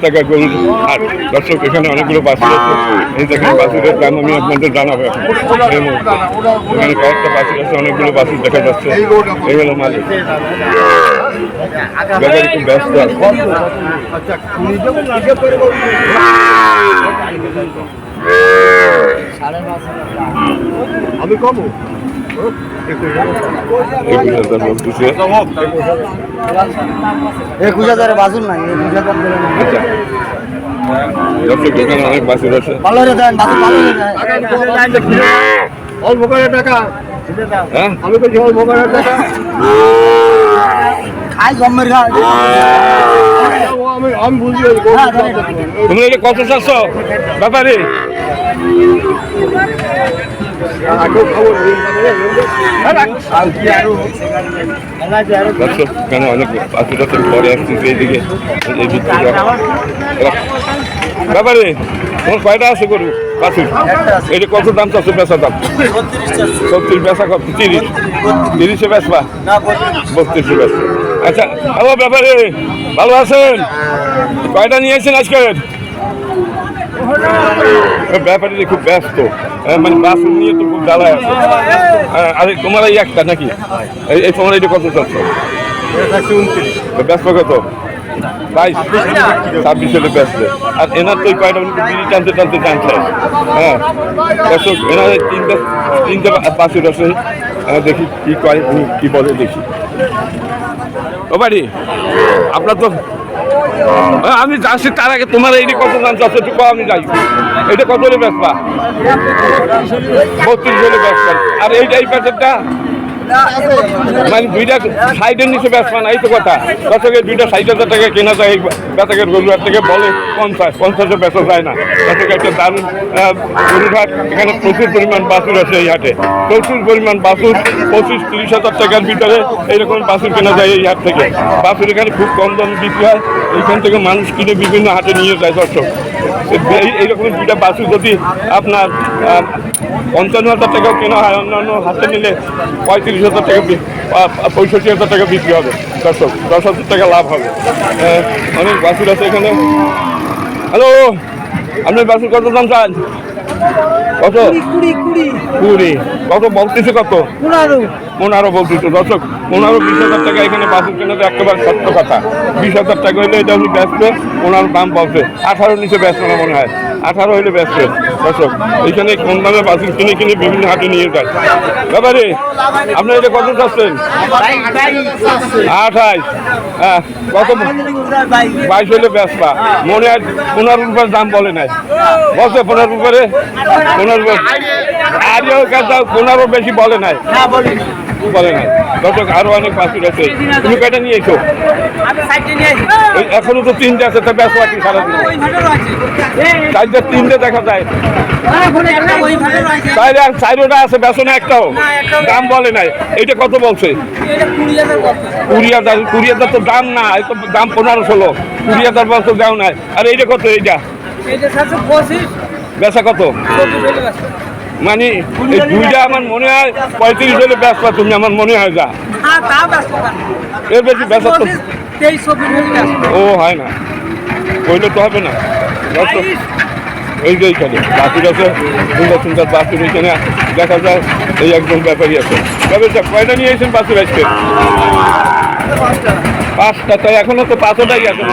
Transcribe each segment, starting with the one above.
টাকা গরুর হাট। দর্শক এখানে অনেকগুলো বাছুর আছে, এই দেখেন বাছুরের দাম আমি আপনাদের জানাবো এখন এই মুহূর্তে। এখানে কয়েকটা বাছুর আছে, অনেকগুলো বাছুর দেখা যাচ্ছে। এই হলো মালিক, ব্যাপারী খুব ব্যস্ত আছে। আমি কম 21,000 বলতেছে। 21,000 বাজুন নাই 21,000 দিলেন। আচ্ছা দর্শক এখানে অনেক বাছুর আছে। ভালো রে দেন বাজুন ভালো রে দেন। অল্প করে টাকা হ্যাঁ আমি বলছি অল্প করে টাকা খাই জমের খা আমি বুঝি তুমি এটা কত চাচ্ছ ব্যাপারে? দর্শক এখানে অনেক বাছুর আছে, পরে আসতেছে এইদিকে এই দিক থেকে। ব্যাপারে তোমার কয়টা আছে গরু বাছুর? এটা কত দাম চাচ্ছ বেচা দাম? 36 বেচা কত? 30-30-এ বেচবা? 32-এ বেচবা। আচ্ছা হ্যালো ব্যাপারে, ভালো আছেন? কয়টা নিয়েছেন আজকে? ব্যাপারে খুব ব্যস্ত, মানে বাছুর নিয়ে তো খুব জ্বালায় আছে। আরে তোমার এই একটা নাকি? এই তোমার এটা কত চাচ্ছ? ব্যস্ত কত? 22-26 হলে ব্যস্ত। আর এনার তো কয়টা বিড়ি টানতে টানতে টানছে। হ্যাঁ দর্শক এনার তিনটে বাছুর আছে, দেখি কি কয় কি বলে দেখি। ও বাড়ি আপনার তো আমি যাচ্ছি, তার আগে তোমার এইটা কত দাম চাচ্ছে একটু আমি যাই। এটা কত হলে বেচবা? 32 হলে বেচবা। আর এইটা এই প্যাকেটটা মানে দুইটা সাইডের নিচে বেচবা না, এই তো কথা। দর্শকের দুইটা 60,000 টাকা কেনা যায় এই বেচাকের গরুহাট থেকে, বলে 50-50-এ বেচা যায় না। দর্শক একটা দারুণ গরুহাট, এখানে প্রচুর পরিমাণ বাছুর আছে এই হাটে, প্রচুর পরিমাণ বাছুর। 25-30 হাজার টাকার ভিতরে এইরকম বাছুর কেনা যায় এই হাট থেকে। বাছুর এখানে খুব কম দামে বিক্রি হয়, এইখান থেকে মানুষ কিনে বিভিন্ন হাটে নিয়ে যায়। দর্শক এইরকম দুইটা বাছুর যদি আপনার 55,000 টাকাও কেনা হয়, অন্যান্য হাতে নিলে 35,000 টাকা 65,000 টাকা বিক্রি হবে। দর্শক 10,000 টাকা লাভ হবে। অনেক বাছুর আছে এখানে। হ্যালো, আপনার বাছুর কত দাম চান? কত? 20 কত বলতেছে? কত? 15 বলতেছে। দর্শক 15-20,000 টাকা এখানে বাছুর কেনা তো একেবারে সত্য কথা। 20,000 টাকা হইলে এটা উনি ব্যস্ত, 15 দাম বলছে। 18 নিচে ব্যস্ত না মনে হয়, 18 হইলে ব্যস্ত। দর্শক এইখানে কম দামে বাছুর কিনে কিনে বিভিন্ন হাটে নিয়ে যায়। ব্যাপারে আপনার এটা কত চাচ্ছেন? 28। হ্যাঁ কত? 22 হইলে ব্যস্তা। মনে হয় 15 রুপার দাম বলে নাই, বলছে 15 রুপারে। 15 আরও 15 বেশি বলে নাই, বলে নাই। দর্শক আরো অনেক বাছুর আছে। তুমি কয়টা নিয়েছো? এখনো তো 3টে আছে, তা ব্যস্ত আছি সারাদিন। 3টে দেখা যায়, তাইলে আর 4টা আছে, বেসো না একটাও? দাম বলে নাই। এইটা কত বলছে? 20,000। 20,000 তো দাম না, এই তো দাম 15-16। 20,000 বলছে দাও নাই। আর এইটা কত? এইটা বেচা কত? মানে এই দুইটা আমার মনে হয় 35 হলে ব্যস্ত তুমি, আমার মনে হয় যা এর বেশি ব্যস্ত তো ও হয় না, ওইটা তো হবে না। এই যে এইখানে বাছুর আছে, সুন্দর সুন্দর বাছুর এইখানে দেখা যায়। এই একজন ব্যাপারী আছে। ব্যাপারটা কয়টা নিয়ে এসেছেন বাছুর আজকে? 5টা। তাই এখনো তো 5টাই আছে,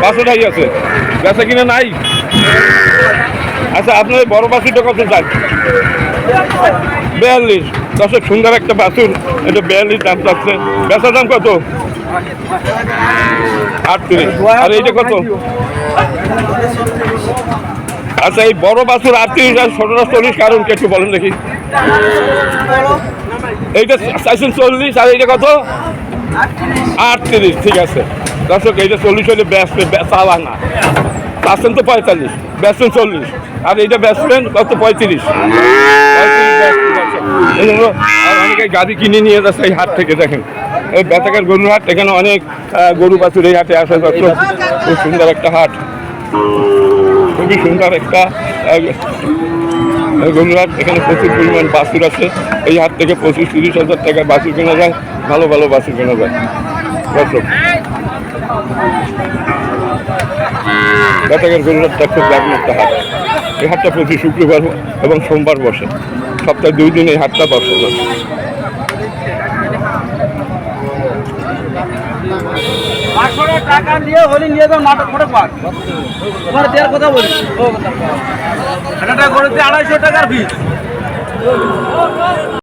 5টাই আছে, বেচা কিনা নাই। আচ্ছা আপনার বড় বাছুরটা কত চাই? 42। দর্শক সুন্দর একটা বাছুর, এটা 42 দাম চাচ্ছে। বেচা দাম কত? 38। আর এইটা কত? আচ্ছা এই বড় বাছুর 38 আর ছোটটা 40, কারণ কি একটু বলেন দেখি? এইটা চাইছেন 40, আর এইটা কত? 38। ঠিক আছে দর্শক, এইটা 40 হলে চাওয়া না, চাচ্ছেন তো 45, বেচবেন 40। আর এইটা বেচবেন কত? 35। আর অনেকে গাড়ি কিনে নিয়ে যাচ্ছে এই হাট থেকে। দেখেন এই বেচাকের গরুর হাট, এখানে অনেক গরু বাছুর এই হাটে আসে। দর্শক খুব সুন্দর একটা হাট, খুবই সুন্দর একটা গরুর হাট। এখানে প্রচুর পরিমাণ বাছুর আছে। এই হাট থেকে 25-30 হাজার টাকা বাছুর কেনা যায়, ভালো ভালো বাছুর কেনা যায়। দর্শক বেতাগের গরুর হাটটা খুব জাগ্রত হাট। এই হাটটা প্রতি শুক্রবার এবং সোমবার বসে, সপ্তাহে 2 দিন এই হাটটা বসে। টাকা দিয়ে হলে নিয়ে যাও নাটক ফটো পাক তোমার দেওয়ার কথা বলি এটা করে 250 টাকার ফিস।